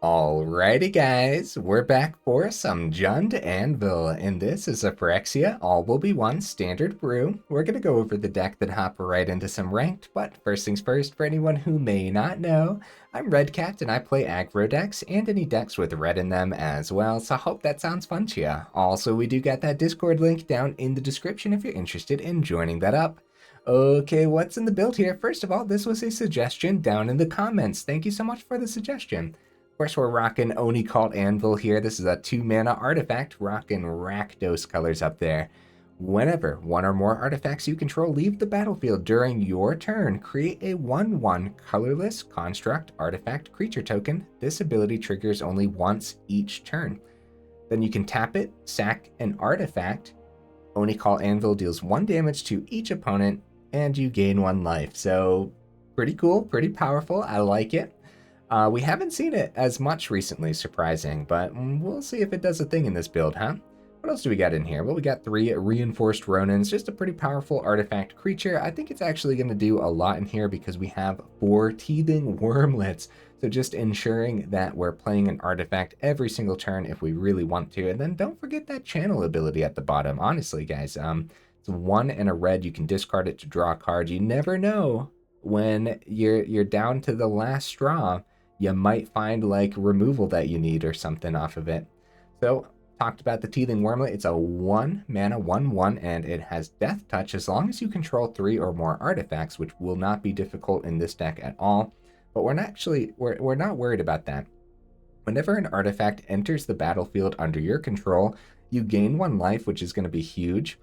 Alrighty guys, we're back for some Jund Anvil, and this is a Phyrexia, all will be one standard brew. We're gonna go over the deck, then hop right into some ranked, but first things first, for anyone who may not know, I'm Redcat and I play aggro decks and any decks with red in them as well, so I hope that sounds fun to you. Also, we do got that Discord link down in the description if you're interested in joining that up. Okay, what's in the build here? First of all, this was a suggestion down in the comments. Thank you so much for the suggestion. Of course, we're rocking Oni-Cult Anvil here. This is a 2-mana artifact, rocking Rakdos colors up there. Whenever one or more artifacts you control leave the battlefield during your turn, create a 1/1 colorless construct artifact creature token. This ability triggers only once each turn. Then you can tap it, sack an artifact. Oni-Cult Anvil deals 1 damage to each opponent, and you gain 1 life. So pretty cool, pretty powerful. I like it. We haven't seen it as much recently, surprising, but we'll see if it does a thing in this build, huh? What else do we got in here? Well, we got 3 Reinforced Ronins, just a pretty powerful artifact creature. I think it's actually going to do a lot in here because we have 4 Teething Wurmlets. So just ensuring that we're playing an artifact every single turn if we really want to. And then don't forget that channel ability at the bottom. Honestly, guys, it's 1 and a red. You can discard it to draw a card. You never know when you're down to the last straw. You might find like removal that you need or something off of it. So talked about the Teething Wurmlet. It's a 1 mana 1/1 and it has Death Touch as long as you control 3 or more artifacts, which will not be difficult in this deck at all. But we're not worried about that. Whenever an artifact enters the battlefield under your control, you gain 1 life, which is going to be huge.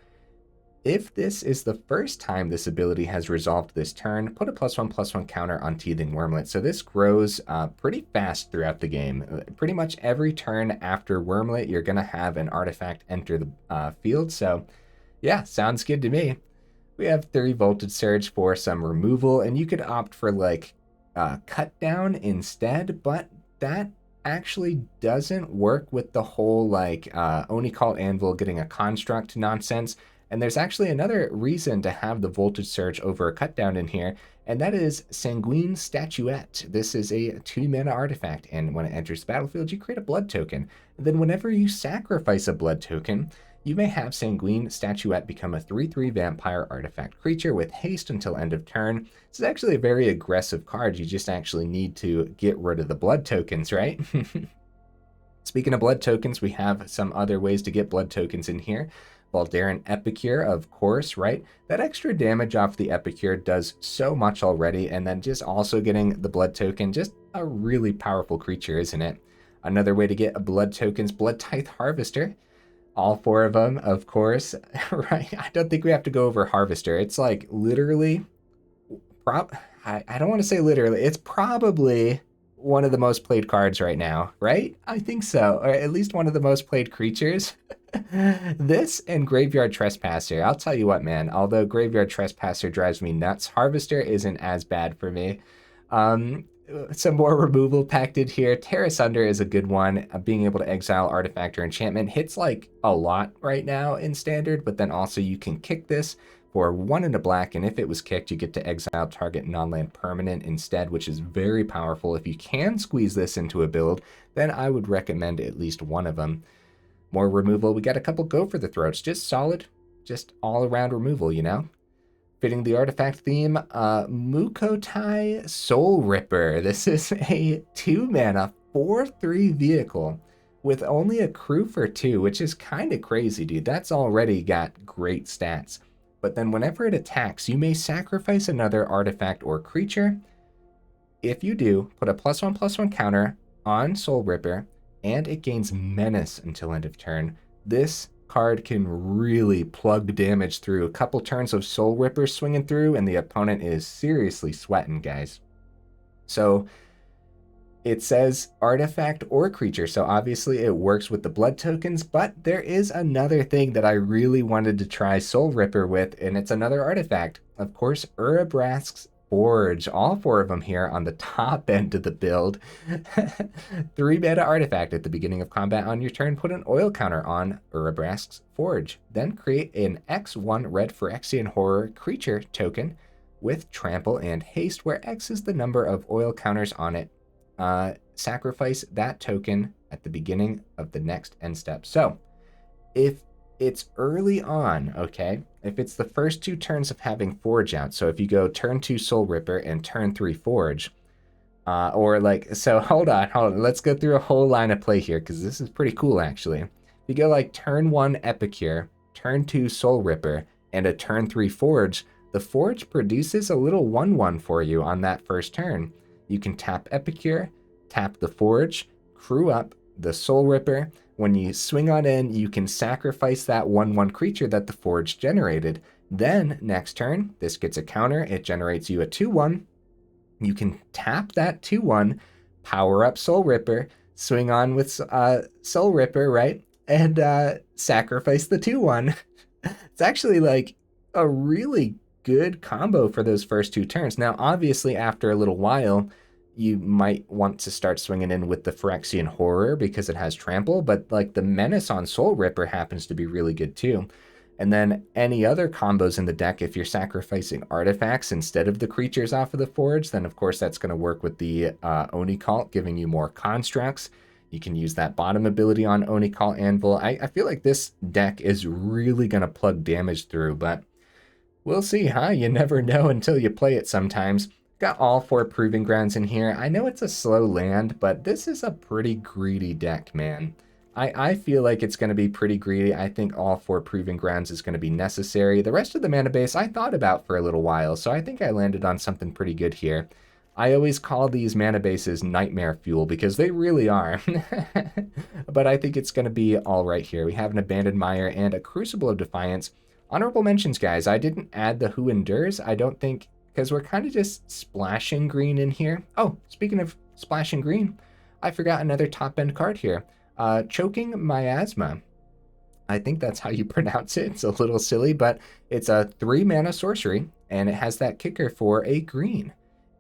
If this is the first time this ability has resolved this turn, put a +1/+1 counter on Teething Wurmlet. So this grows pretty fast throughout the game. Pretty much every turn after Wurmlet, you're going to have an artifact enter the field. So yeah, sounds good to me. We have 3 Voltage Surge for some removal, and you could opt for like Cut Down instead, but that actually doesn't work with the whole like Oni-Cult Anvil getting a construct nonsense. And there's actually another reason to have the Voltage Surge over a Cut Down in here, and that is Sanguine Statuette. This is a 2-mana artifact, and when it enters the battlefield, you create a blood token. And then whenever you sacrifice a blood token, you may have Sanguine Statuette become a 3/3 vampire artifact creature with haste until end of turn. This is actually a very aggressive card. You just actually need to get rid of the blood tokens, right? Speaking of blood tokens, we have some other ways to get blood tokens in here. Voldaren Epicure, of course, right? That extra damage off the Epicure does so much already, and then just also getting the blood token, just a really powerful creature, isn't it? Another way to get blood tokens, Bloodtithe Harvester. All 4 of them, of course, right? I don't think we have to go over Harvester. It's like literally, I don't want to say literally, it's probably one of the most played cards right now, right? I think so, or at least one of the most played creatures. This and Graveyard Trespasser. I'll tell you what, man, although Graveyard Trespasser drives me nuts, Harvester isn't as bad for me. Some more removal packed in here. Tear Asunder is a good one. Being able to exile artifact or enchantment hits like a lot right now in standard, but then also you can kick this for 1 and a black, and if it was kicked, you get to exile target non-land permanent instead, which is very powerful. If you can squeeze this into a build, then I would recommend at least one of them. More removal. We got a couple Go for the Throats. Just solid, just all-around removal, you know? Fitting the artifact theme, Mukotai Soulripper. This is a 2-mana 4/3 vehicle with only a crew for 2, which is kind of crazy, dude. That's already got great stats. But then whenever it attacks, you may sacrifice another artifact or creature. If you do, put a +1/+1 counter on Soulripper, and it gains Menace until end of turn. This card can really plug damage through. A couple turns of Soulripper swinging through, and the opponent is seriously sweating, guys. So it says artifact or creature, so obviously it works with the blood tokens, but there is another thing that I really wanted to try Soulripper with, and it's another artifact. Of course, Urabrask's Forge. All 4 of them here on the top end of the build. 3-mana artifact at the beginning of combat on your turn. Put an oil counter on Urabrask's Forge. Then create an X1 red Phyrexian horror creature token with trample and haste, where X is the number of oil counters on it. sacrifice that token at the beginning of the next end step. So if it's early on, okay, if it's the first 2 turns of having Forge out, so if you go turn 2 Soulripper and turn 3 Forge, or like, so hold on, let's go through a whole line of play here, because this is pretty cool actually. If you go like turn 1 Epicure, turn 2 Soulripper, and a turn 3 Forge, the Forge produces a little 1/1 for you on that first turn. You can tap Epicure, tap the Forge, crew up the Soulripper. When you swing on in, you can sacrifice that 1/1 creature that the Forge generated. Then, next turn, this gets a counter. It generates you a 2/1. You can tap that 2/1, power up Soulripper, swing on with Soulripper, right? And sacrifice the 2/1. It's actually like a really good combo for those first 2 turns. Now, obviously, after a little while, you might want to start swinging in with the Phyrexian Horror because it has trample, but like the Menace on Soulripper happens to be really good too. And then any other combos in the deck, if you're sacrificing artifacts instead of the creatures off of the Forge, then of course that's going to work with the Oni-Cult, giving you more constructs. You can use that bottom ability on Oni-Cult Anvil. I feel like this deck is really going to plug damage through, but we'll see, huh? You never know until you play it sometimes. Got all 4 Proving Grounds in here. I know it's a slow land, but this is a pretty greedy deck, man. I feel like it's going to be pretty greedy. I think all 4 Proving Grounds is going to be necessary. The rest of the mana base I thought about for a little while, so I think I landed on something pretty good here. I always call these mana bases nightmare fuel because they really are. But I think it's going to be all right here. We have an Abandoned Mire and a Crucible of Defiance. Honorable mentions, guys. I didn't add the Who Endures. I don't think, because we're kind of just splashing green in here. Oh, speaking of splashing green, I forgot another top-end card here. Choking Miasma. I think that's how you pronounce it. It's a little silly, but it's a 3-mana sorcery, and it has that kicker for a green.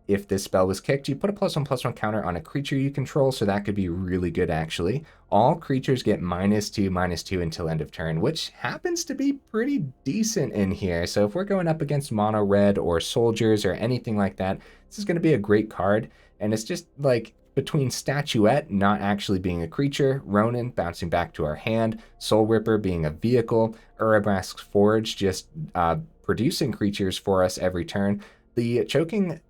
If this spell was kicked, you put a +1/+1 counter on a creature you control, so that could be really good, actually. All creatures get -2/-2 until end of turn, which happens to be pretty decent in here. So if we're going up against mono red or soldiers or anything like that, this is going to be a great card. And it's just like between Statuette not actually being a creature, Ronin bouncing back to our hand, Soulripper being a vehicle, Urabrask's Forge just producing creatures for us every turn. The Choking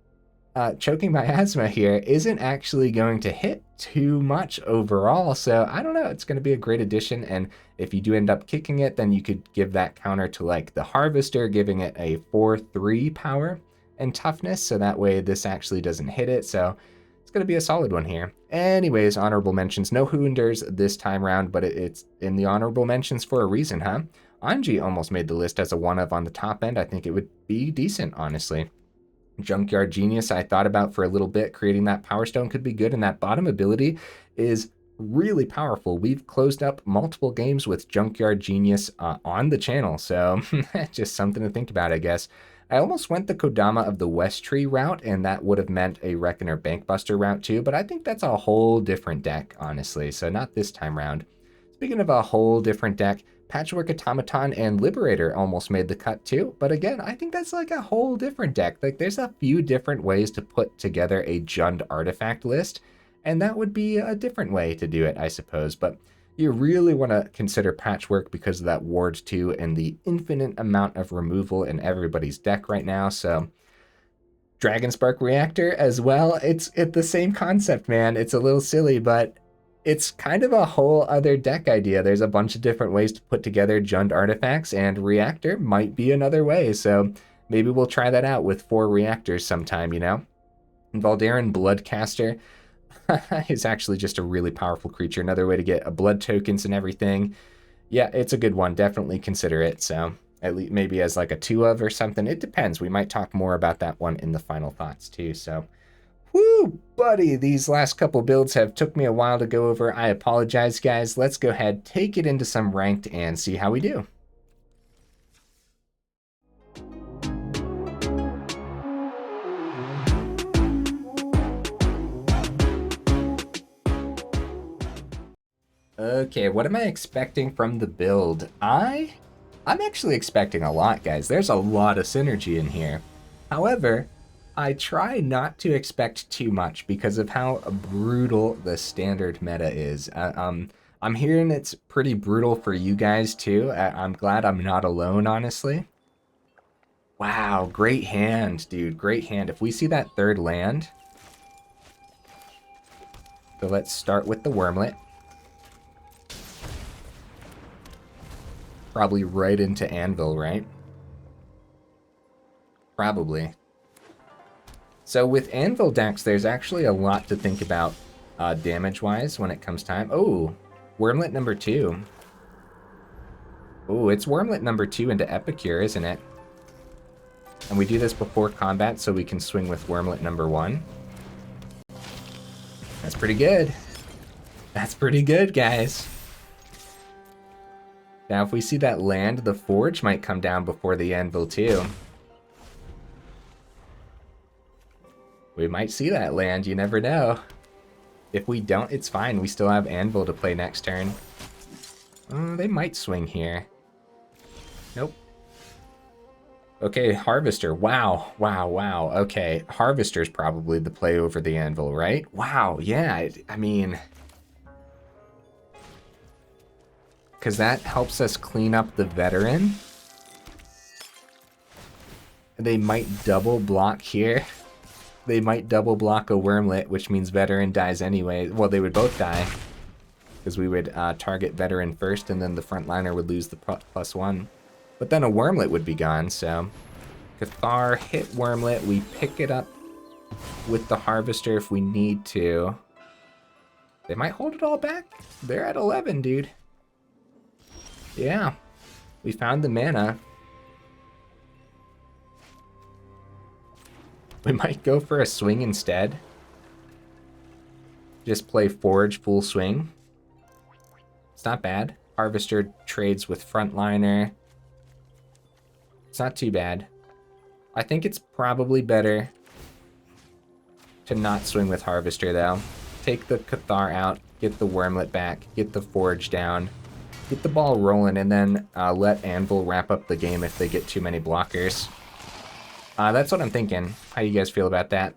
Miasma here isn't actually going to hit too much overall, so I don't know, it's going to be a great addition. And if you do end up kicking it, then you could give that counter to like the Harvester, giving it a 4/3 power and toughness, so that way this actually doesn't hit it. So it's going to be a solid one here. Anyways, honorable mentions. No Who Endures this time around, but it's in the honorable mentions for a reason, huh? Anji almost made the list as a 1-of on the top end. I think it would be decent, honestly. Junkyard Genius, I thought about for a little bit. Creating that Power Stone could be good, and that bottom ability is really powerful. We've closed up multiple games with Junkyard Genius on the channel, so just something to think about, I guess. I almost went the Kodama of the West Tree route, and that would have meant a Reckoner Bankbuster route too, but I think that's a whole different deck, honestly, so not this time round. Speaking of a whole different deck, Patchwork Automaton and Liberator almost made the cut too, but again, I think that's like a whole different deck. Like, there's a few different ways to put together a Jund artifact list, and that would be a different way to do it, I suppose. But you really want to consider Patchwork because of that Ward 2 and the infinite amount of removal in everybody's deck right now. So Dragonspark Reactor as well. It's the same concept, man. It's a little silly, but it's kind of a whole other deck idea. There's a bunch of different ways to put together Jund artifacts, and Reactor might be another way. So maybe we'll try that out with 4 reactors sometime, you know? And Voldaren Bloodcaster is actually just a really powerful creature. Another way to get a blood tokens and everything. Yeah, it's a good one. Definitely consider it. So at least maybe as like a 2-of or something. It depends. We might talk more about that one in the final thoughts too. So whoo, buddy, these last couple builds have took me a while to go over. I apologize, guys. Let's go ahead, take it into some ranked and see how we do. Okay, what am I expecting from the build? I'm actually expecting a lot, guys. There's a lot of synergy in here. However, I try not to expect too much because of how brutal the standard meta is. I'm hearing it's pretty brutal for you guys too. I'm glad I'm not alone, honestly. Wow, great hand, dude. Great hand. If we see that third land... So let's start with the Wurmlet. Probably right into Anvil, right? Probably. So with Anvil decks, there's actually a lot to think about damage-wise when it comes time. Oh, Wurmlet number 2. Oh, it's Wurmlet number 2 into Epicure, isn't it? And we do this before combat so we can swing with Wurmlet number 1. That's pretty good. That's pretty good, guys. Now, if we see that land, the Forge might come down before the Anvil, too. We might see that land, you never know. If we don't, it's fine. We still have Anvil to play next turn. They might swing here. Nope. Okay, Harvester. Wow, wow, wow. Okay, Harvester's probably the play over the Anvil, right? Wow, yeah, I mean... Because that helps us clean up the Veteran. They might double block here. They might double block a Wurmlet, which means Veteran dies anyway. Well, they would both die. Because we would target Veteran first, and then the frontliner would lose the +1. But then a Wurmlet would be gone, so... Cathar, hit Wurmlet, we pick it up with the Harvester if we need to. They might hold it all back. They're at 11, dude. Yeah. We found the mana. We might go for a swing instead. Just play Forge full swing. It's not bad. Harvester trades with Frontliner. It's not too bad. I think it's probably better to not swing with Harvester, though. Take the Cathar out, get the Wurmlet back, get the Forge down, get the ball rolling, and then let Anvil wrap up the game if they get too many blockers. That's what I'm thinking. How do you guys feel about that?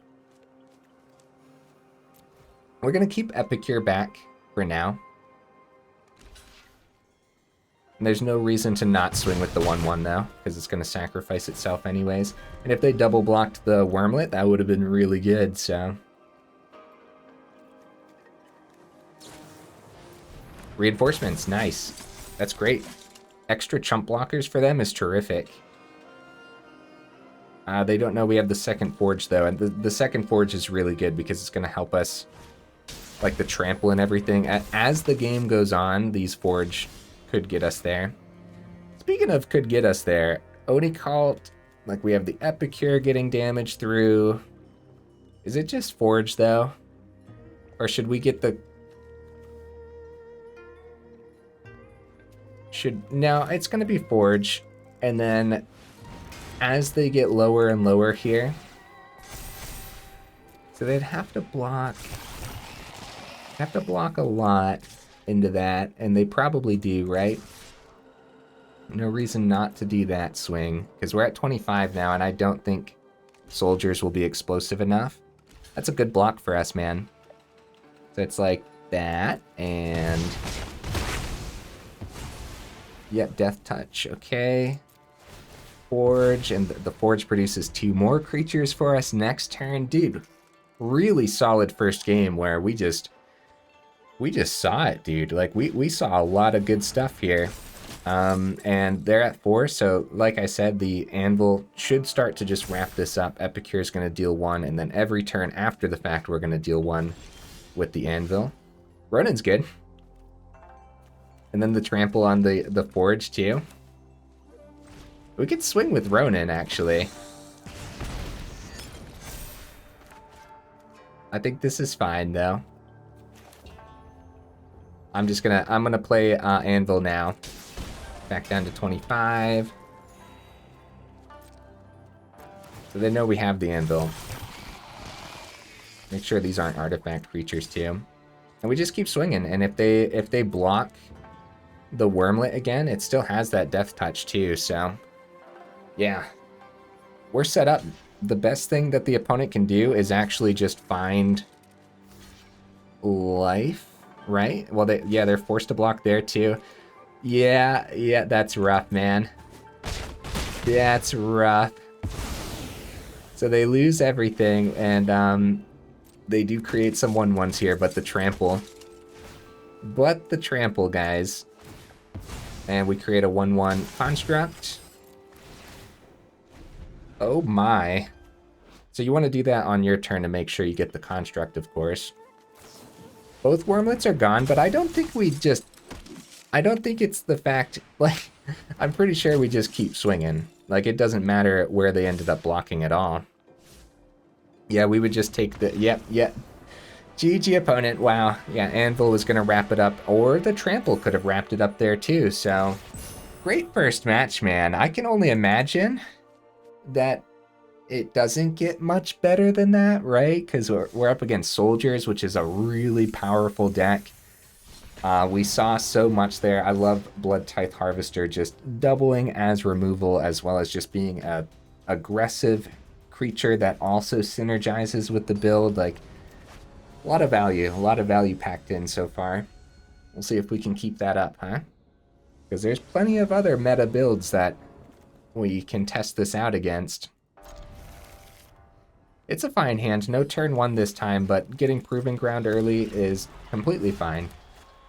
We're going to keep Epicure back for now. And there's no reason to not swing with the 1/1 though, because it's going to sacrifice itself anyways. And if they double blocked the Wurmlet, that would have been really good, so... Reinforcements, nice. That's great. Extra chump blockers for them is terrific. They don't know we have the second Forge though, and the second Forge is really good because it's going to help us, like the trample and everything. As the game goes on, these Forge could get us there. Speaking of could get us there, Oni-Cult, like we have the Epicure getting damage through. Is it just Forge though? Or should we get the... No, it's going to be Forge. And then as they get lower and lower here, so they'd have to block a lot into that, and they probably do, right? No reason not to do that swing, because we're at 25 now, and I don't think soldiers will be explosive enough. That's a good block for us, man. So it's like that, and... Yep, Death Touch, okay. Forge, and the Forge produces 2 more creatures for us next turn. Dude, really solid first game where we just saw it, dude. Like, we saw a lot of good stuff here. And they're at 4, so like I said, the Anvil should start to just wrap this up. Epicure's going to deal 1, and then every turn after the fact, we're going to deal 1 with the Anvil. Ronin's good. And then the trample on the Forge, too. We could swing with Ronin, actually. I think this is fine, though. I'm gonna play Anvil now. Back down to 25. So they know we have the Anvil. Make sure these aren't artifact creatures, too. And we just keep swinging, and if they block the Wurmlet again, it still has that Death Touch, too, so... Yeah. We're set up. the best thing that the opponent can do is actually just find life, right? Well, they're forced to block there too. Yeah, that's rough, man. That's rough. So they lose everything, and they do create some 1/1s here, but the trample. But the trample, guys. And we create a 1/1 construct. Oh my. So you want to do that on your turn to make sure you get the construct, of course. Both Wurmlets are gone, but I don't think it's the fact, like, I'm pretty sure we just keep swinging. Like, it doesn't matter where they ended up blocking at all. Yeah, we would just take the, yep. GG opponent, wow. Yeah, Anvil was going to wrap it up, or the trample could have wrapped it up there too, so. Great first match, man. I can only imagine that it doesn't get much better than that, right? Because we're up against Soldiers, which is a really powerful deck. We saw so much there. I love Bloodtithe Harvester just doubling as removal, as well as just being a aggressive creature that also synergizes with the build. Like, a lot of value packed in so far. We'll see if we can keep that up, huh? Because there's plenty of other meta builds that we can test this out against. It's a fine hand, no turn 1 this time, but getting Proving Ground early is completely fine.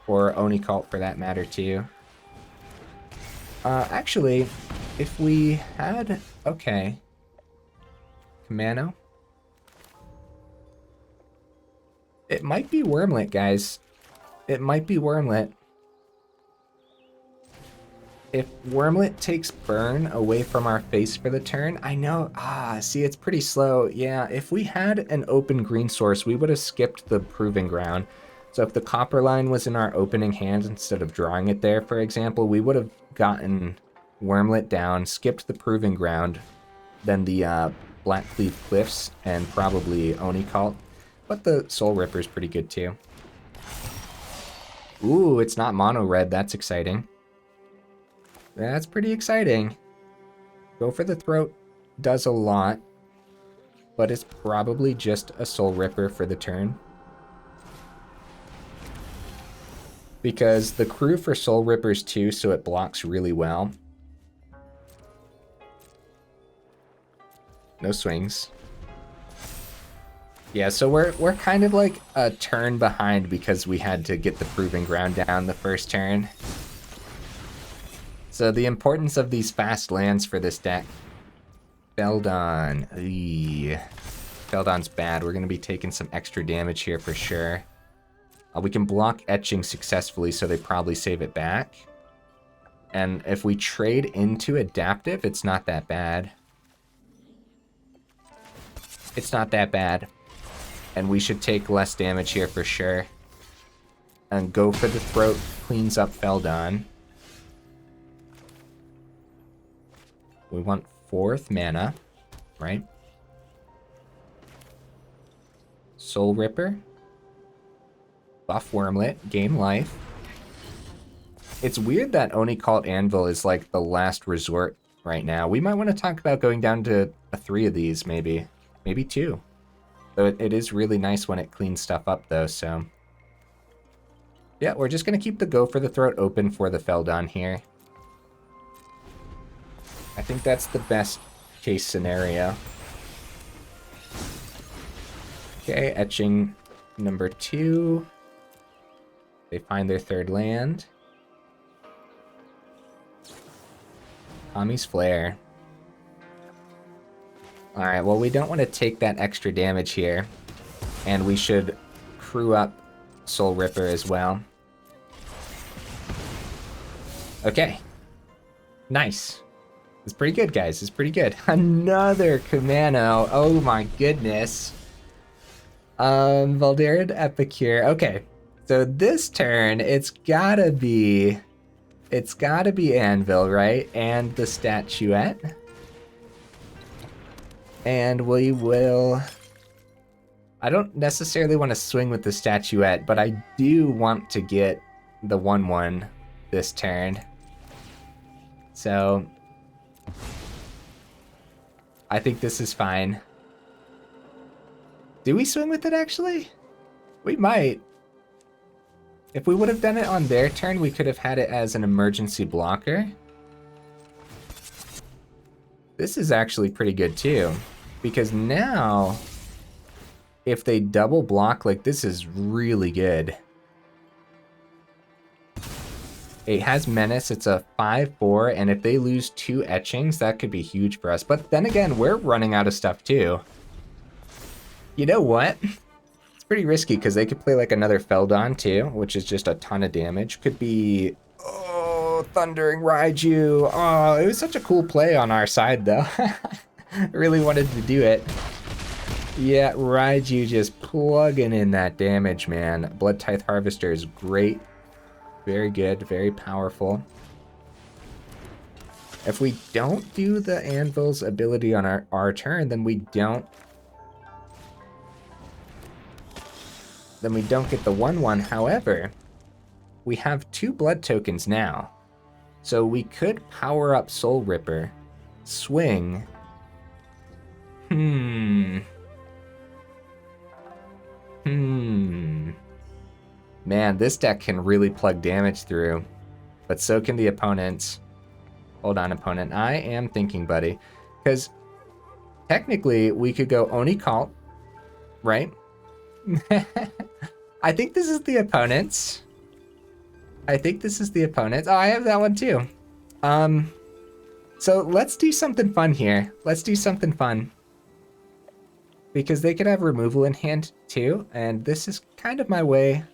Or Oni-Cult for that matter too. Actually, if we had, okay. Mano. It might be Wurmlet, guys. It might be Wurmlet. If Wurmlet takes burn away from our face for the turn, I know, see, it's pretty slow. Yeah, if we had an open green source, we would have skipped the Proving Ground. So if the Copperline was in our opening hand instead of drawing it there, for example, we would have gotten Wurmlet down, skipped the Proving Ground, then the Blackcleave Cliffs, and probably Oni-Cult. But the Soulripper is pretty good too. Ooh, it's not mono red, that's exciting. That's pretty exciting. Go for the Throat does a lot, but it's probably just a Soulripper for the turn. Because the crew for Soulrippers too, so it blocks really well. No swings. Yeah, so we're kind of like a turn behind because we had to get the Proving Ground down the first turn. So the importance of these fast lands for this deck. Feldon. Feldon's bad. We're going to be taking some extra damage here for sure. We can block Etching successfully, so they probably save it back. And if we trade into Adaptive, it's not that bad. It's not that bad. And we should take less damage here for sure. And go for the Throat, cleans up Feldon. We want 4th mana, right? Soulripper. Buff Wurmlet, gain life. It's weird that Oni-Cult Anvil is like the last resort right now. We might want to talk about going down to 3 of these, maybe. Maybe 2. Though it is really nice when it cleans stuff up, though, so. Yeah, we're just going to keep the Go for the Throat open for the Feldon here. I think that's the best case scenario. Okay, Etching number 2. They find their 3rd land. Tommy's Flare. Alright, well, we don't want to take that extra damage here. And we should crew up Soulripper as well. Okay. Nice. It's pretty good, guys. It's pretty good. Another Kumano. Oh my goodness. Voldaren Epicure. Okay. So this turn, it's gotta be Anvil, right? And the Statuette. And we will... I don't necessarily want to swing with the Statuette, but I do want to get the 1/1 this turn. So... I think this is fine. Do we swing with it, actually? We might. If we would have done it on their turn, we could have had it as an emergency blocker. This is actually pretty good, too. Because now, if they double block, like, this is really good. It has Menace, it's a 5/4, and if they lose 2 etchings, that could be huge for us. But then again, we're running out of stuff too. You know what? It's pretty risky because they could play like another Feldon too, which is just a ton of damage. Could be, oh, Thundering Raiju. Oh, it was such a cool play on our side though. I really wanted to do it. Yeah, Raiju just plugging in that damage, man. Bloodtithe Harvester is great. Very good, very powerful. If we don't do the Anvil's ability on our turn, then we don't get the 1/1. However, we have 2 blood tokens now. So we could power up Soulripper, swing. Man, this deck can really plug damage through, but so can the opponents. Hold on, opponent. I am thinking, buddy, because technically we could go Oni-Cult, right? I think this is the opponents. Oh, I have that one too. So let's do something fun here. Because they could have removal in hand too, and this is kind of my way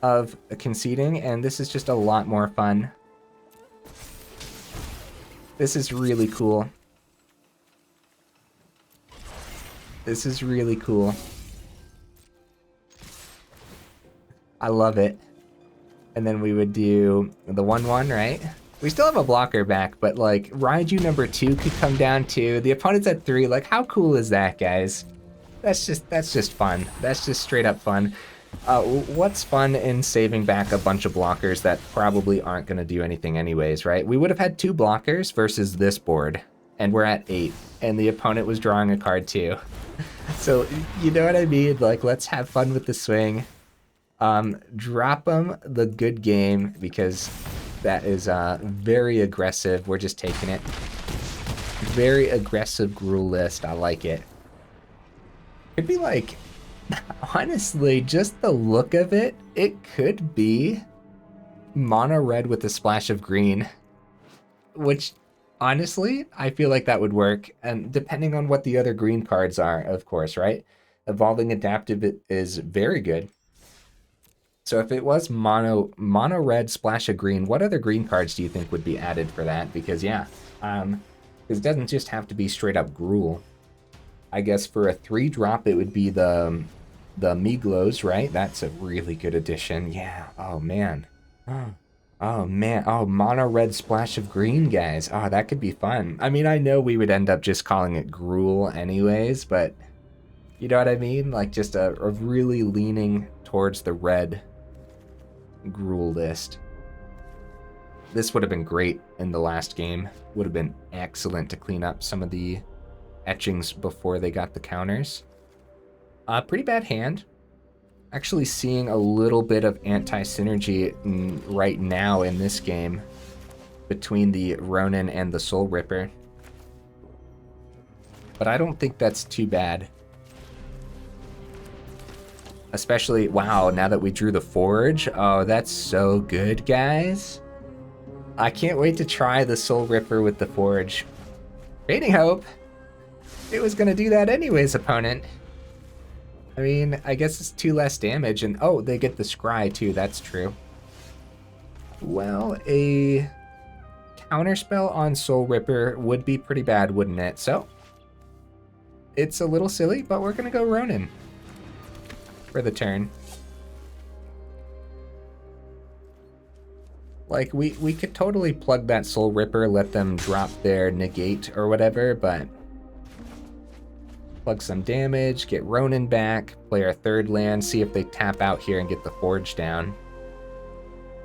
of conceding, and this is just a lot more fun. This is really cool. I love it. And then we would do the 1/1, right? We still have a blocker back, but like Raiju number 2 could come down too. The opponent's at 3. Like, how cool is that, guys? That's just fun. That's just straight up fun. What's fun in saving back a bunch of blockers that probably aren't going to do anything anyways, right? We would have had 2 blockers versus this board, and we're at 8, and the opponent was drawing a card too. So, you know what I mean? Like, let's have fun with the swing. Drop them the good game, because that is very aggressive. We're just taking it. Very aggressive Gruul list. I like it. Could be like, honestly, just the look of it, it could be mono red with a splash of green, which honestly, I feel like that would work. And depending on what the other green cards are, of course, right? Evolving Adaptive is very good. So if it was mono red splash of green, what other green cards do you think would be added for that? Because yeah, it doesn't just have to be straight up Gruul. I guess for a 3-drop, it would be the Miglos, right? That's a really good addition. Yeah. Oh man. Oh man. Oh, mono red splash of green, guys. Oh, that could be fun. I mean, I know we would end up just calling it Gruul anyways, but you know what I mean? Like just a really leaning towards the red Gruul list. This would have been great in the last game. Would have been excellent to clean up some of the etchings before they got the counters. Pretty bad hand. Actually seeing a little bit of anti-synergy right now in this game between the Ronin and the Soulripper. But I don't think that's too bad. Especially, wow, now that we drew the Forge. Oh, that's so good, guys. I can't wait to try the Soulripper with the Forge. Fading Hope. It was gonna do that anyways, opponent. I mean, I guess it's 2 less damage, and oh, they get the Scry too, that's true. Well, a counterspell on Soulripper would be pretty bad, wouldn't it? So, it's a little silly, but we're gonna go Ronin for the turn. Like, we could totally plug that Soulripper, let them drop their negate or whatever, but plug some damage, get Ronin back, play our 3rd land, see if they tap out here and get the Forge down,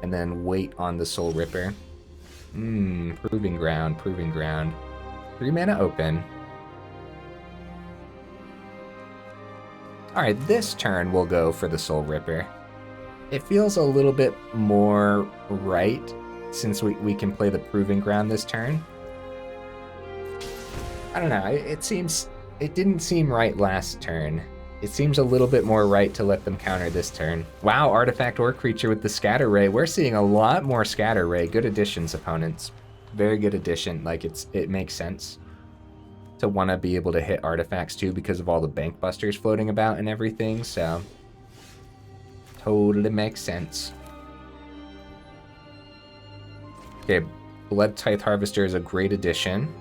and then wait on the Soulripper. Proving ground. 3 mana open. Alright, this turn we'll go for the Soulripper. It feels a little bit more right since we can play the Proving Ground this turn. I don't know, it didn't seem right last turn. It seems a little bit more right to let them counter this turn. Wow, Artifact or Creature with the Scatter Ray. We're seeing a lot more Scatter Ray. Good additions, opponents. Very good addition. Like, it makes sense to want to be able to hit artifacts too because of all the bank busters floating about and everything, so totally makes sense. Okay, Bloodtithe Harvester is a great addition.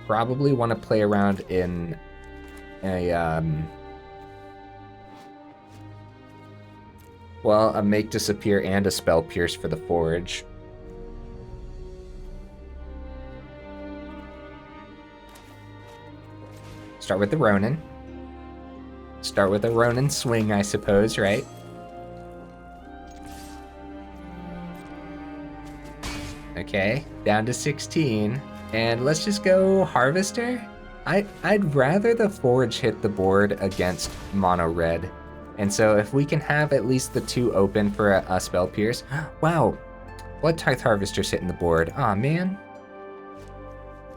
Probably want to play around in a Make Disappear and a Spell Pierce for the Forge. Start with the Ronin. Start with a Ronin swing, I suppose, right? Okay, down to 16. And let's just go Harvester. I'd rather the Forge hit the board against mono red. And so if we can have at least the 2 open for a Spell Pierce. Wow, Bloodtithe Harvester's hitting the board. Aw, man.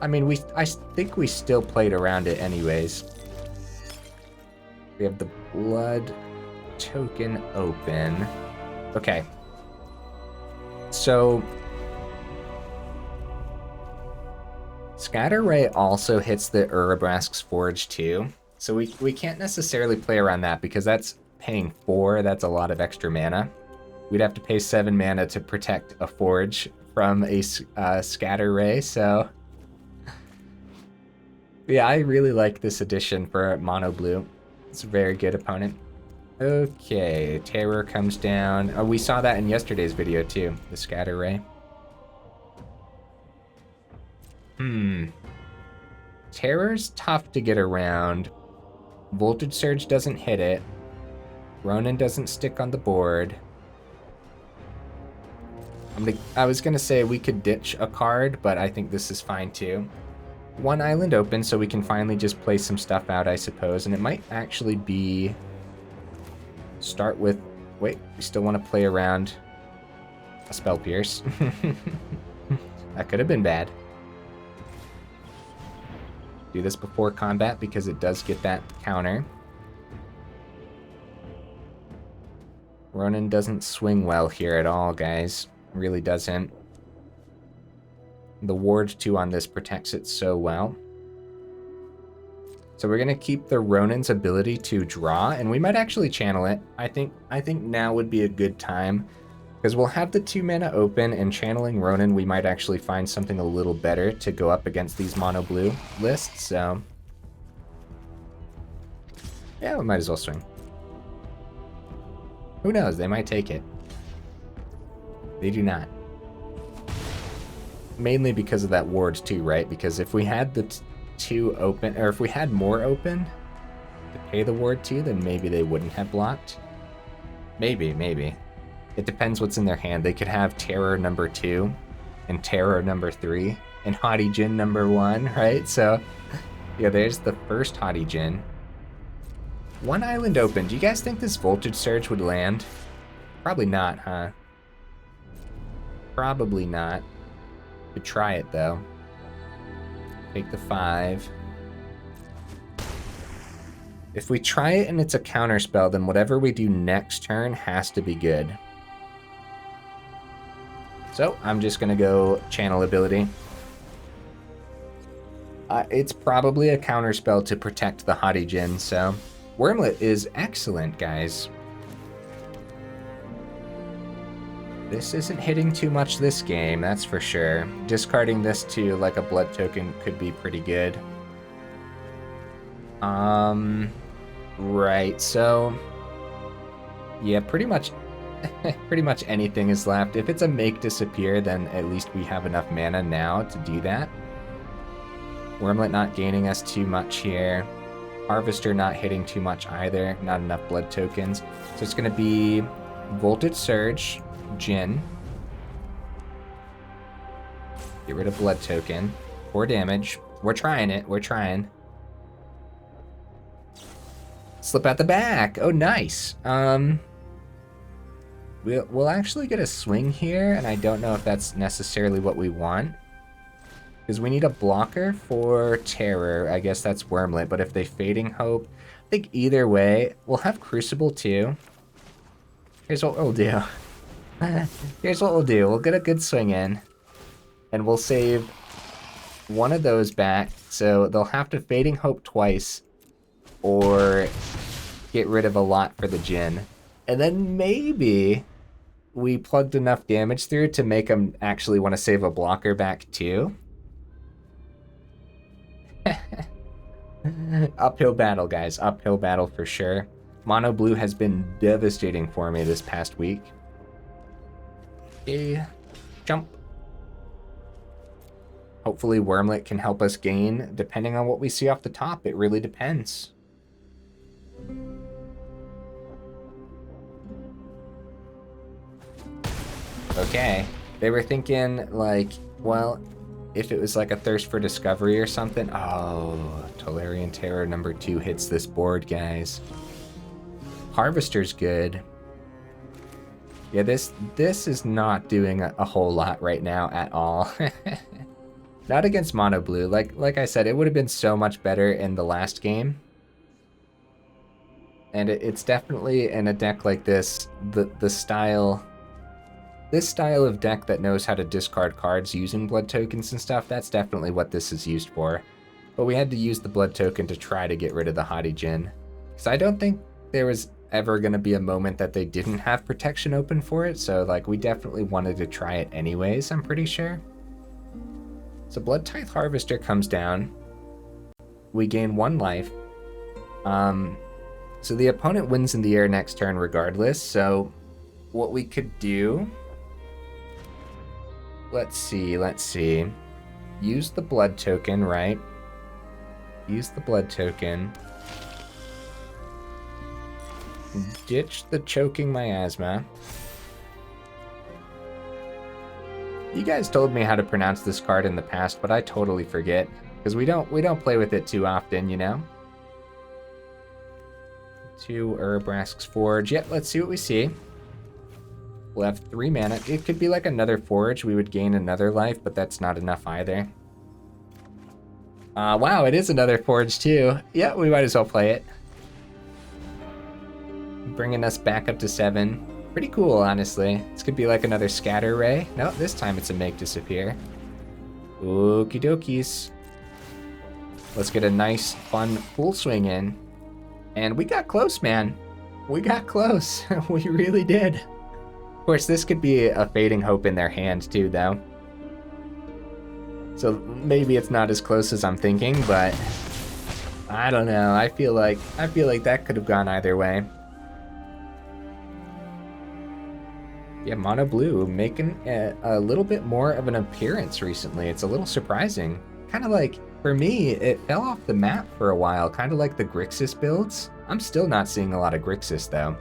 I mean, I think we still played around it anyways. We have the Blood token open. Okay. So Scatter Ray also hits the Urabrask's Forge too. So we can't necessarily play around that because that's paying 4. That's a lot of extra mana. We'd have to pay 7 mana to protect a Forge from a Scatter Ray, so yeah, I really like this addition for mono blue. It's a very good opponent. Okay, Terror comes down. Oh, we saw that in yesterday's video too, the Scatter Ray. Terror's tough to get around. Voltage Surge doesn't hit it. Ronin doesn't stick on the board. I was gonna say we could ditch a card, but I think this is fine too. 1 island open, so we can finally just play some stuff out, I suppose. And it might actually be... Start with... Wait, we still want to play around a Spell Pierce. That could have been bad. Do this before combat because it does get that counter. Ronin doesn't swing well here at all, guys. Really doesn't. The Ward 2 on this protects it so well. So we're going to keep the Ronin's ability to draw, and we might actually channel it. I think now would be a good time, because we'll have the 2 mana open, and channeling Ronin, we might actually find something a little better to go up against these mono blue lists, so yeah, we might as well swing. Who knows, they might take it. They do not. Mainly because of that Ward 2, right? Because if we had the 2 open, or if we had more open to pay the Ward 2, then maybe they wouldn't have blocked. Maybe. It depends what's in their hand. They could have Terror number 2, and Terror number 3, and Haughty Djinn number 1, right? So, yeah, there's the first Haughty Djinn. 1 island open. Do you guys think this Voltage Surge would land? Probably not, huh? Probably not. Could try it though. Take the 5. If we try it and it's a counter spell, then whatever we do next turn has to be good. So I'm just gonna go channel ability. It's probably a counter spell to protect the Haughty Djinn, so Wurmlet is excellent, guys. This isn't hitting too much this game, that's for sure. Discarding this to like a blood token could be pretty good. Right, so yeah, pretty much anything is left. If it's a Make Disappear, then at least we have enough mana now to do that. Wurmlet not gaining us too much here. Harvester not hitting too much either, not enough blood tokens. So it's gonna be Voltage Surge, Djinn. Get rid of Blood Token. 4 damage. We're trying it. We're trying. Slip out the back. Oh, nice. We'll actually get a swing here, and I don't know if that's necessarily what we want. Because we need a blocker for Terror. I guess that's Wurmlet, but if they Fading Hope, I think either way, we'll have Crucible too. Here's what we'll do. Here's what we'll do. We'll get a good swing in, and we'll save one of those back, so they'll have to Fading Hope twice, or get rid of a lot for the Djinn. And then maybe we plugged enough damage through to make them actually want to save a blocker back too. Uphill battle, guys. Uphill battle for sure. Mono blue has been devastating for me this past week. Okay, jump. Hopefully Wurmlet can help us gain, depending on what we see off the top. It really depends. Okay, they were thinking like, well, if it was like a Thirst for Discovery or something. Oh, Tolarian Terror number 2 hits this board, guys. Harvester's good. Yeah, this is not doing a whole lot right now at all. Not against mono blue. Like I said, it would have been so much better in the last game. And it's definitely in a deck like this, the style. This style of deck that knows how to discard cards using blood tokens and stuff, that's definitely what this is used for. But we had to use the blood token to try to get rid of the Haughty Djinn. Because I don't think there was ever going to be a moment that they didn't have protection open for it, so like we definitely wanted to try it anyways, I'm pretty sure. So Bloodtithe Harvester comes down. We gain 1 life. So the opponent wins in the air next turn regardless, so what we could do... Let's see. Use the blood token, right? Use the blood token. Ditch the Choking Miasma. You guys told me how to pronounce this card in the past, but I totally forget. Because we don't play with it too often, you know? 2 Urabrask's Forge. Yep, let's see what we see. We'll have 3 mana. It could be like another Forge. We would gain another life, but that's not enough either. Wow, it is another Forge too. Yeah, we might as well play it. Bringing us back up to 7. Pretty cool, honestly. This could be like another Scatter Ray. No, this time it's a Make Disappear. Okie dokies. Let's get a nice, fun, full swing in. And we got close, man. We got close. We really did. Of course, this could be a Fading Hope in their hand too, though. So maybe it's not as close as I'm thinking, but I don't know. I feel like that could have gone either way. Yeah, mono blue making a little bit more of an appearance recently. It's a little surprising. Kind of like, for me, it fell off the map for a while, kind of like the Grixis builds. I'm still not seeing a lot of Grixis, though.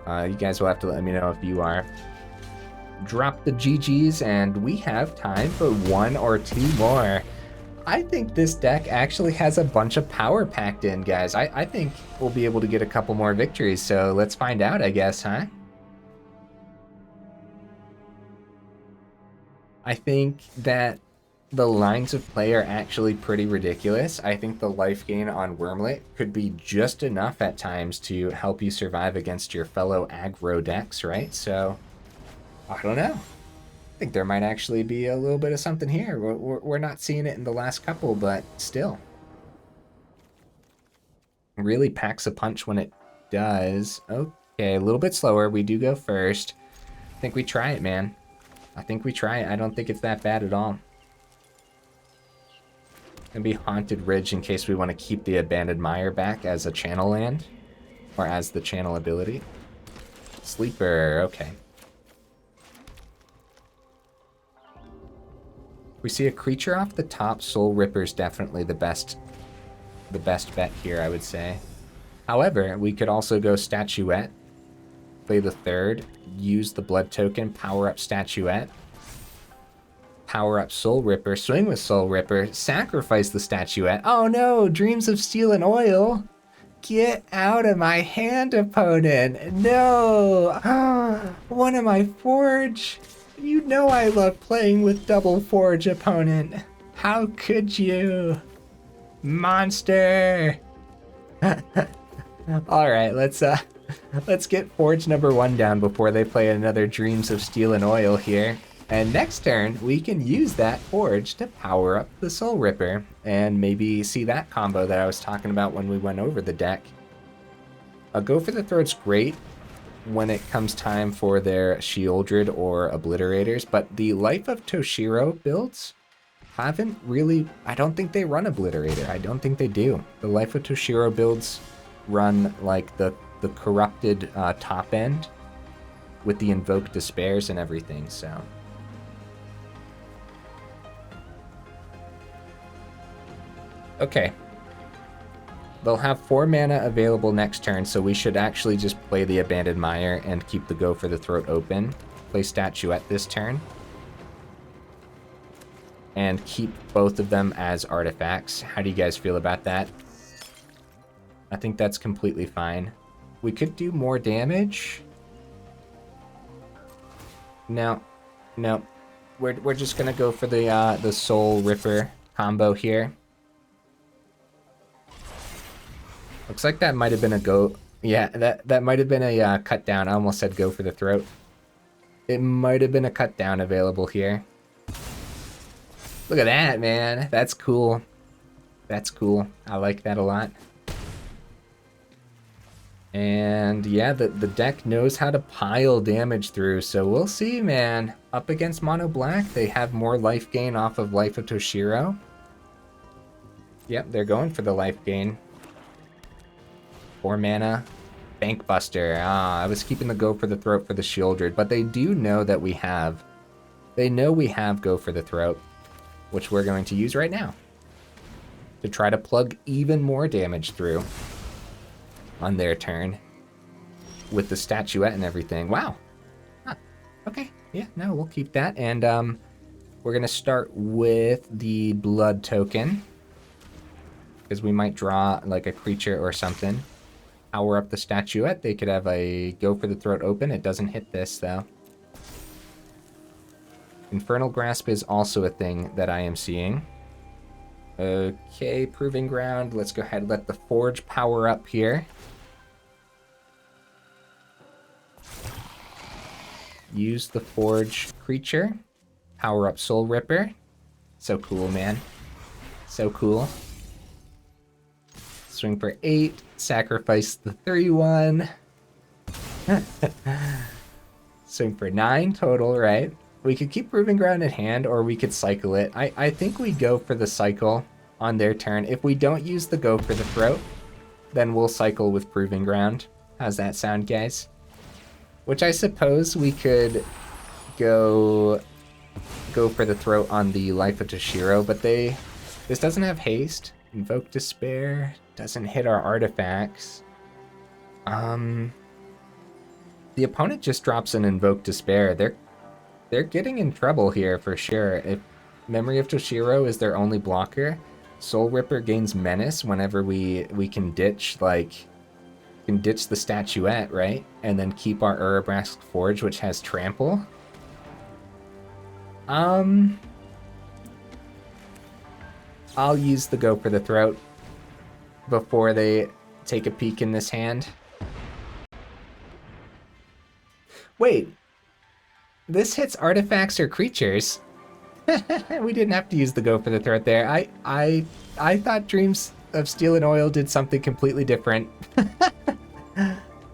You guys will have to let me know if you are. Drop the GGs, and we have time for 1 or 2 more. I think this deck actually has a bunch of power packed in, guys. I think we'll be able to get a couple more victories, so let's find out, I guess, huh? I think that the lines of play are actually pretty ridiculous. I think the life gain on Wurmlet could be just enough at times to help you survive against your fellow aggro decks, right? So, I don't know. I think there might actually be a little bit of something here. We're not seeing it in the last couple, but still. It really packs a punch when it does. Okay, a little bit slower. We do go first. I think we try it, man. I think we try it. I don't think it's that bad at all. Gonna be Haunted Ridge in case we want to keep the Abandoned Mire back as a channel land. Or as the channel ability. Sleeper, okay. We see a creature off the top. Soulripper's definitely the best bet here, I would say. However, we could also go Statuette. Play the 3rd, use the blood token, power up Statuette. power up Soulripper, swing with Soulripper, sacrifice the Statuette. Oh no, Dreams of Steel and Oil. Get out of my hand, opponent. No. One of my Forge. You know I love playing with double Forge, opponent. How could you? Monster. All right, let's get Forge number 1 down before they play another Dreams of Steel and Oil here. And next turn, we can use that Forge to power up the Soulripper and maybe see that combo that I was talking about when we went over the deck. A Go for the Throat's great when it comes time for their Shieldred or Obliterators, but the Life of Toshiro builds haven't really, I don't think they run Obliterator. I don't think they do. The Life of Toshiro builds run like the corrupted top end with the Invoke Despairs and everything, so. Okay. They'll have 4 mana available next turn, so we should actually just play the Abandoned Mire and keep the Go for the Throat open. Play Statuette this turn. And keep both of them as artifacts. How do you guys feel about that? I think that's completely fine. We could do more damage. No. We're just gonna go for the Soulripper combo here. Looks like that might have been a go. Yeah, that might have been a cut down. I almost said Go for the Throat. It might have been a cut down available here. Look at that, man. That's cool. That's cool. I like that a lot. And yeah, the deck knows how to pile damage through, so we'll see, man. Up against Mono Black, they have more life gain off of Life of Toshiro. Yep, they're going for the life gain. 4 mana. Bankbuster. I was keeping the Go for the Throat for the Shieldred, but they do know that we have... They know we have Go for the Throat, which we're going to use right now to try to plug even more damage through on their turn with the Statuette and everything. Wow. Huh. Okay. Yeah, no, we'll keep that. And we're going to start with the Blood token because we might draw like a creature or something. Power up the Statuette. They could have a Go for the Throat open. It doesn't hit this, though. Infernal Grasp is also a thing that I am seeing. Okay, Proving Ground. Let's go ahead and let the Forge power up here. Use the Forge creature. Power up Soulripper. So cool, man. So cool. Swing for 8. Sacrifice the 3/1. Swing for 9 total, right? We could keep Proving Ground in hand, or we could cycle it. I think we go for the cycle on their turn. If we don't use the Go for the Throat, then we'll cycle with Proving Ground. How's that sound, guys? Which I suppose we could go for the Throat on the Life of Toshiro, but this doesn't have haste. Invoke Despair doesn't hit our artifacts. The opponent just drops an Invoke Despair. They're getting in trouble here for sure. If Memory of Toshiro is their only blocker, Soulripper gains Menace whenever we can ditch the Statuette, right? And then keep our Urabrask Forge, which has Trample. I'll use the Go for the Throat before they take a peek in this hand. Wait. This hits artifacts or creatures. We didn't have to use the Go for the Throat there. I thought Dreams of Steel and Oil did something completely different.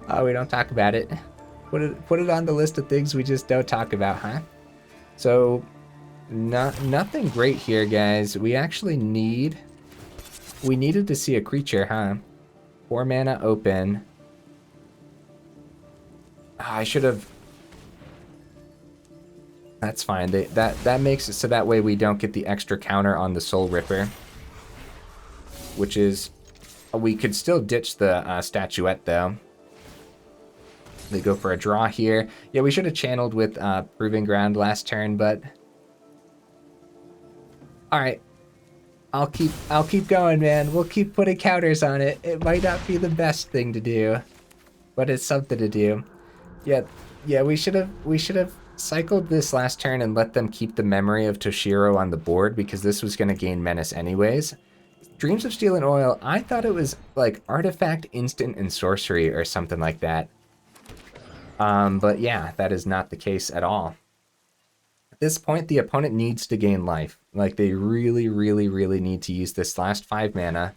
Oh, we don't talk about it. Put it on the list of things we just don't talk about, huh? So, nothing great here, guys. We actually needed to see a creature, huh? 4 mana open. I should have... That's fine. That makes it so that way we don't get the extra counter on the Soulripper. Which is... We could still ditch the Statuette, though. They go for a draw here. Yeah, we should have channeled with Proving Ground last turn, but... Alright. I'll keep going, man. We'll keep putting counters on it. It might not be the best thing to do, but it's something to do. Yeah, we should have cycled this last turn and let them keep the memory of Toshiro on the board, because this was going to gain menace anyways. Dreams of Steel and Oil, I thought it was like artifact, instant, and sorcery or something like that. But yeah, that is not the case at all. At this point, the opponent needs to gain life. Like, they really, really, really need to use this last 5 mana.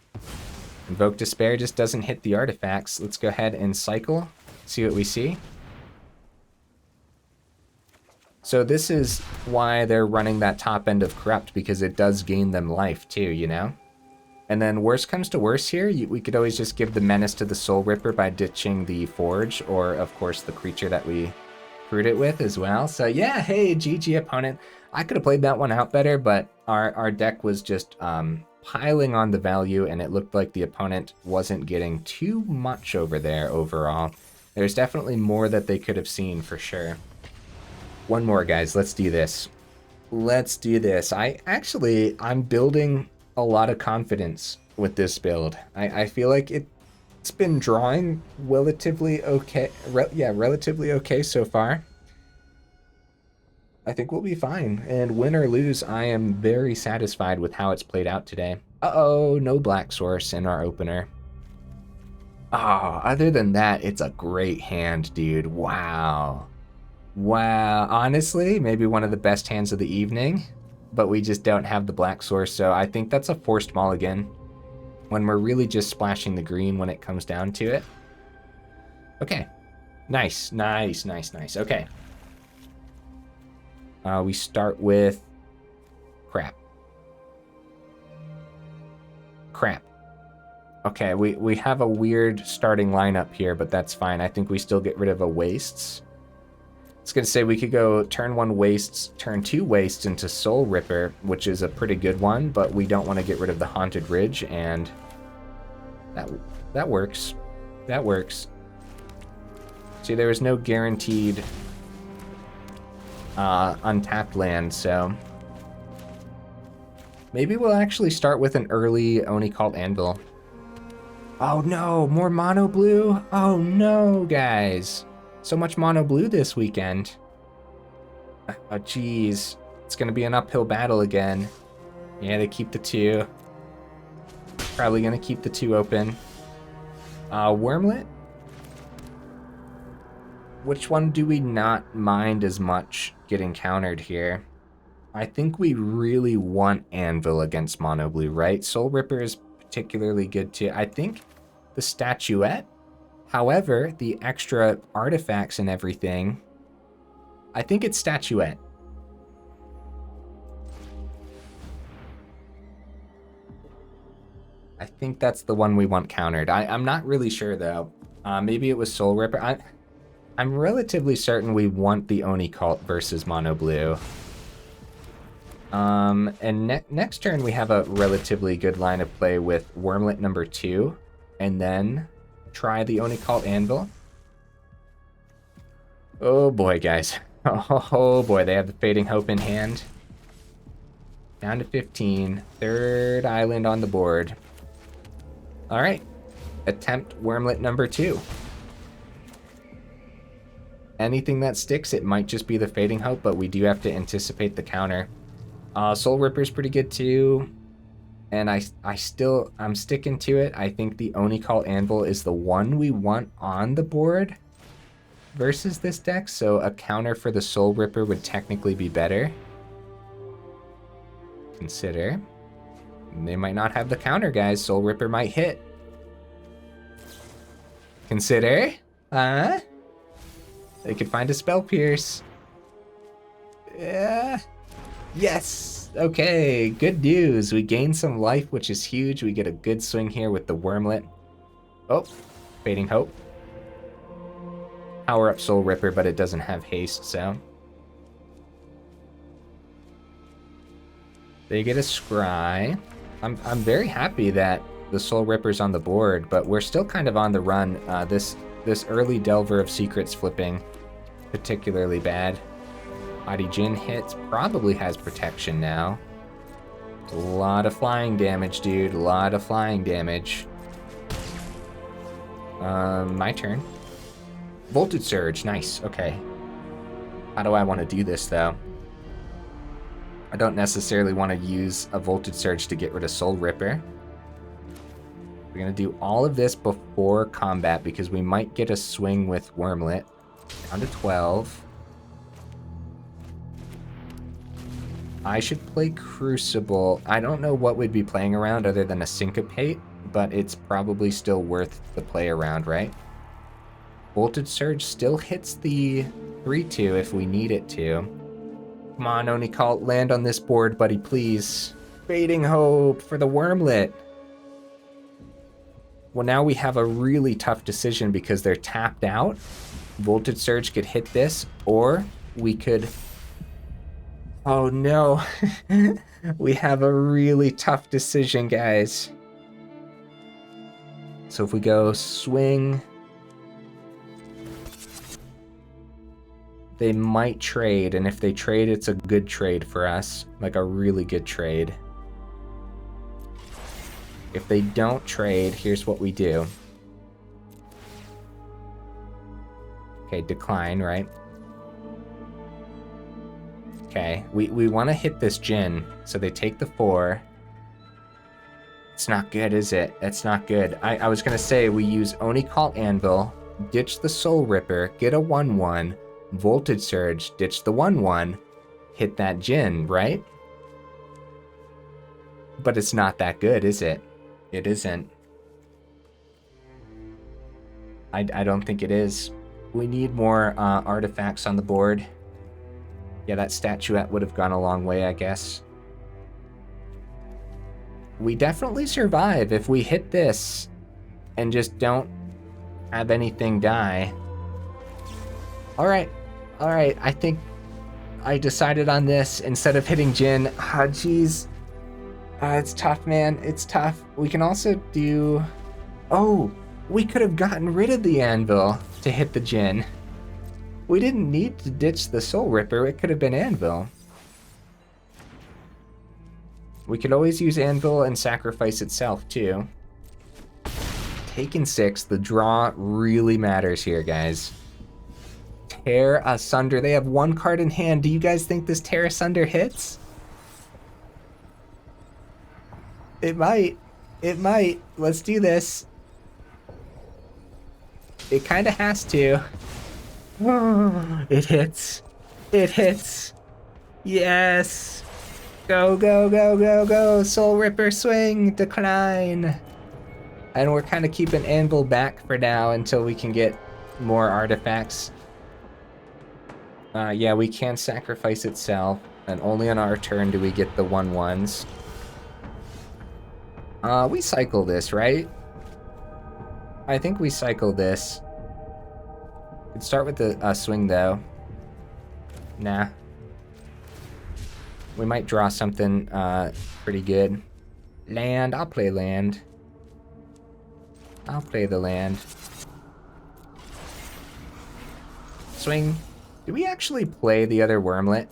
Invoke Despair just doesn't hit the artifacts. Let's go ahead and cycle, see what we see. So this is why they're running that top end of Corrupt, because it does gain them life too, you know? And then worst comes to worst here, we could always just give the Menace to the Soulripper by ditching the Forge, or of course the creature that we crewed it with as well. So yeah, hey, GG opponent. I could have played that one out better, but our deck was just piling on the value, and it looked like the opponent wasn't getting too much over there overall. There's definitely more that they could have seen for sure. One more, guys. Let's do this. Let's do this. I'm building a lot of confidence with this build. I feel like it's been drawing relatively okay. Relatively okay so far. I think we'll be fine. And win or lose, I am very satisfied with how it's played out today. Uh-oh, no black source in our opener. Oh, other than that, it's a great hand, dude. Wow. Wow, honestly, maybe one of the best hands of the evening, but we just don't have the black source, so I think that's a forced mulligan when we're really just splashing the green when it comes down to it. Okay, nice, nice, nice, nice. Okay. We start with crap. Crap. Okay, we have a weird starting lineup here, but that's fine. I think we still get rid of a Wastes. I was going to say we could go turn 1 Wastes, turn 2 Wastes into Soulripper, which is a pretty good one, but we don't want to get rid of the Haunted Ridge, and that works. That works. See, there was no guaranteed untapped land, so maybe we'll actually start with an early Oni-Cult Anvil. Oh no, more mono blue? Oh no, guys. So much mono blue this weekend. Oh, geez. It's going to be an uphill battle again. Yeah, they keep the 2. Probably going to keep the 2 open. Wurmlet? Which one do we not mind as much getting countered here? I think we really want Anvil against mono blue, right? Soulripper is particularly good too. I think the Statuette. However, the extra artifacts and everything, I think it's Statuette. I think that's the one we want countered. I'm not really sure, though. Maybe it was Soulripper. I'm relatively certain we want the Oni-Cult versus Mono Blue. And next turn, we have a relatively good line of play with Wurmlet number 2, and then try the Oni-Cult Anvil. Oh boy, guys. Oh boy, they have the Fading Hope in hand. Down to 15. 3rd island on the board. Alright. Attempt Wurmlet number 2. Anything that sticks, it might just be the Fading Hope, but we do have to anticipate the counter. Soulripper's pretty good too. And I'm sticking to it. I think the Oni-Cult Anvil is the one we want on the board versus this deck, so a counter for the Soulripper would technically be better. Consider. They might not have the counter, guys. Soulripper might hit. Consider. They could find a Spell Pierce. Yeah. Yes. Okay, good news. We gain some life, which is huge. We get a good swing here with the Wurmlet. Oh, Fading Hope. Power up Soulripper, but it doesn't have haste, so. They get a Scry. I'm very happy that the Soulripper's on the board, but we're still kind of on the run. This early Delver of Secrets flipping, particularly bad. Adi Jin hits, probably has protection now. A lot of flying damage, dude. A lot of flying damage. My turn. Voltage Surge, nice, okay. How do I want to do this, though? I don't necessarily want to use a Voltage Surge to get rid of Soulripper. We're going to do all of this before combat because we might get a swing with Wurmlet. Down to 12. I should play Crucible. I don't know what we'd be playing around other than a Syncopate, but it's probably still worth the play around, right? Voltage Surge still hits the 3-2 if we need it to. Come on, Oni-Cult, land on this board, buddy, please. Fading Hope for the Wurmlet. Well, now we have a really tough decision because they're tapped out. Voltage Surge could hit this, or we could... Oh no. We have a really tough decision, guys. So if we go swing... They might trade, and if they trade, it's a good trade for us. Like a really good trade. If they don't trade, here's what we do. Okay, decline, right? Okay, we want to hit this Jin, so they take the 4. It's not good, is it? It's not good. I was going to say we use Oni-Cult Anvil, ditch the Soulripper, get a 1-1, Voltage Surge, ditch the 1-1, hit that Jin, right? But it's not that good, is it? It isn't. I don't think it is. We need more artifacts on the board. Yeah, that statuette would have gone a long way, I guess. We definitely survive if we hit this and just don't have anything die. Alright, I think I decided on this instead of hitting Jin. Ah, jeez. It's tough, man. It's tough. We can also do... Oh, we could have gotten rid of the Anvil to hit the Jin. We didn't need to ditch the Soulripper. It could have been Anvil. We could always use Anvil and sacrifice itself, too. Taking 6. The draw really matters here, guys. Tear Asunder. They have 1 card in hand. Do you guys think this Tear Asunder hits? It might. It might. Let's do this. It kind of has to. It hits. It hits. Yes. Go, go, go, go, go. Soulripper swing. Decline. And we're kind of keeping Anvil back for now until we can get more artifacts. Yeah, we can sacrifice itself. And only on our turn do we get the 1-1s. We cycle this, right? I think we cycle this. Could start with the swing, though. Nah. We might draw something pretty good. Land. I'll play land. I'll play the land. Swing. Do we actually play the other Wurmlet?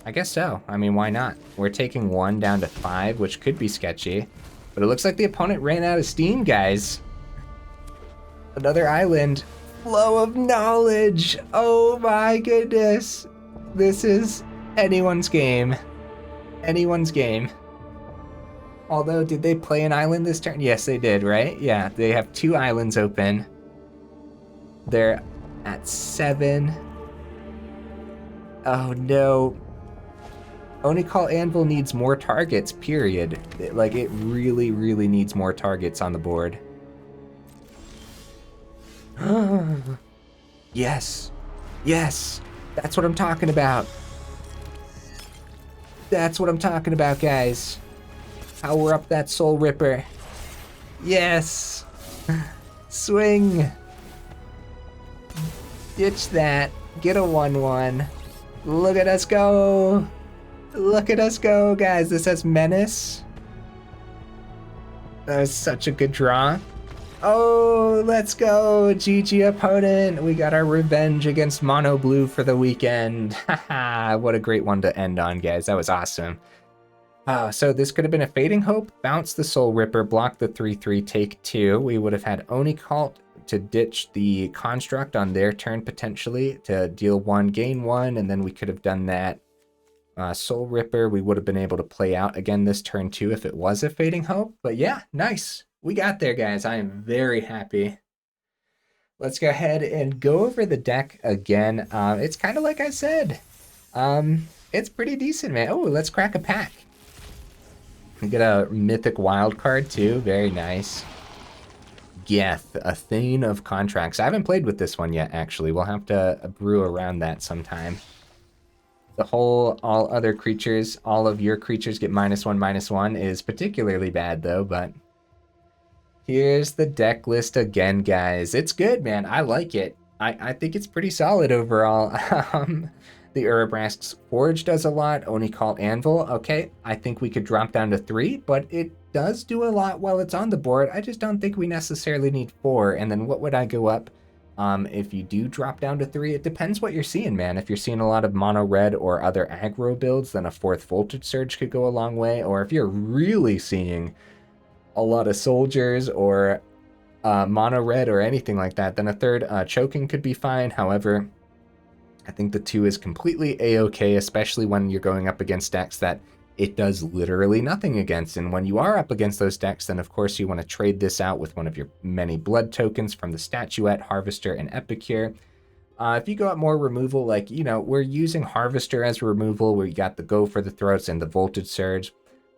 I guess so. I mean, why not? We're taking 1 down to 5, which could be sketchy. But it looks like the opponent ran out of steam, guys. Another island. Flow of knowledge. Oh my goodness. This is anyone's game. Anyone's game. Although, did they play an island this turn? Yes, they did, right? Yeah, they have 2 islands open. They're at 7. Oh no. Oni-Cult Anvil needs more targets, period. Like, it really, really needs more targets on the board. Yes. Yes. That's what I'm talking about. That's what I'm talking about, guys. Power up that Soulripper. Yes. Swing. Ditch that. Get a 1-1. Look at us go. Look at us go, guys. This has Menace. That was such a good draw. Oh, let's go. GG opponent. We got our revenge against Mono Blue for the weekend. Haha, what a great one to end on, guys. That was awesome. So this could have been a Fading Hope, bounce the Soulripper, block the 3/3, take 2. We would have had Oni-Cult to ditch the Construct on their turn potentially to deal 1, gain 1, and then we could have done that. Soulripper, we would have been able to play out again this turn too if it was a Fading Hope. But yeah, nice. We got there, guys. I am very happy. Let's go ahead and go over the deck again. It's kind of like I said. It's pretty decent, man. Oh, let's crack a pack. We get a mythic wild card too. Very nice. Geth, a Thane of Contracts. I haven't played with this one yet, actually. We'll have to brew around that sometime. The whole all other creatures, all of your creatures get -1/-1 is particularly bad though, but here's the deck list again, guys. It's good, man. I like it. I think it's pretty solid overall. The Urabrask's Forge does a lot. Oni-Cult Anvil, okay. I think we could drop down to 3, but it does do a lot while it's on the board. I just don't think we necessarily need 4. And then what would I go up if you do drop down to 3? It depends what you're seeing, man. If you're seeing a lot of mono red or other aggro builds, then a 4th Voltage Surge could go a long way. Or if you're really seeing a lot of soldiers or mono red or anything like that, then a 3rd Choking could be fine. However, I think the 2 is completely a-okay, especially when you're going up against decks that it does literally nothing against. And when you are up against those decks, then of course you want to trade this out with one of your many blood tokens from the Statuette, Harvester, and Epicure. If you go up more removal, like, you know, we're using Harvester as removal, where you got the Go for the Throats and the Voltage Surge.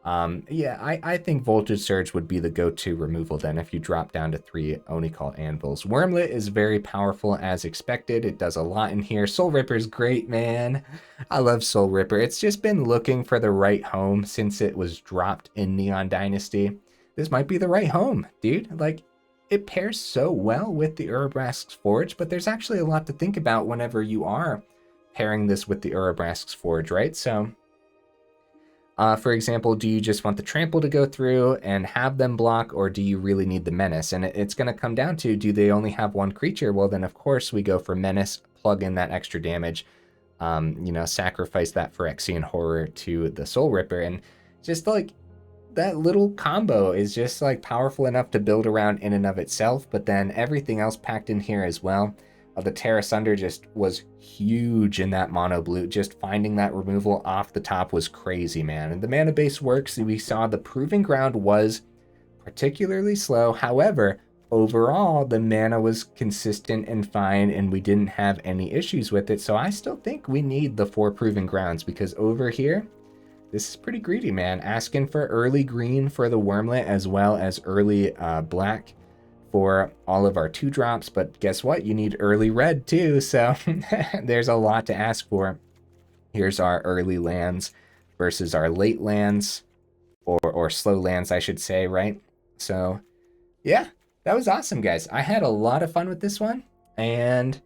Yeah, I think Voltage Surge would be the go-to removal then if you drop down to 3 Oni-Cult Anvils. Wurmlet is very powerful as expected. It does a lot in here. Soulripper's great, man. I love Soulripper. It's just been looking for the right home since it was dropped in Neon Dynasty. This might be the right home, dude. Like, it pairs so well with the Urabrask's Forge, but there's actually a lot to think about whenever you are pairing this with the Urabrask's Forge, right? So for example, do you just want the trample to go through and have them block, or do you really need the menace? And it's going to come down to, do they only have 1 creature? Well, then of course we go for menace, plug in that extra damage, you know, sacrifice that Phyrexian horror to the Soulripper, and just like that little combo is just like powerful enough to build around in and of itself. But then everything else packed in here as well. The Tear Asunder just was huge in that mono blue. Just finding that removal off the top was crazy, man. And the mana base works. We saw the Proving Ground was particularly slow. However, overall, the mana was consistent and fine, and we didn't have any issues with it. So I still think we need the 4 Proving Grounds, because over here, this is pretty greedy, man. Asking for early green for the Wurmlet as well as early black for all of our 2-drops, but guess what? You need early red too, so there's a lot to ask for. Here's our early lands versus our late lands, or slow lands, I should say, right? So yeah, that was awesome, guys. I had a lot of fun with this one, and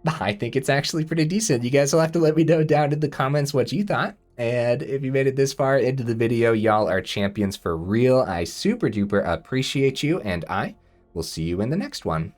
I think it's actually pretty decent. You guys will have to let me know down in the comments what you thought. And if you made it this far into the video, y'all are champions for real. I super duper appreciate you, and I will see you in the next one.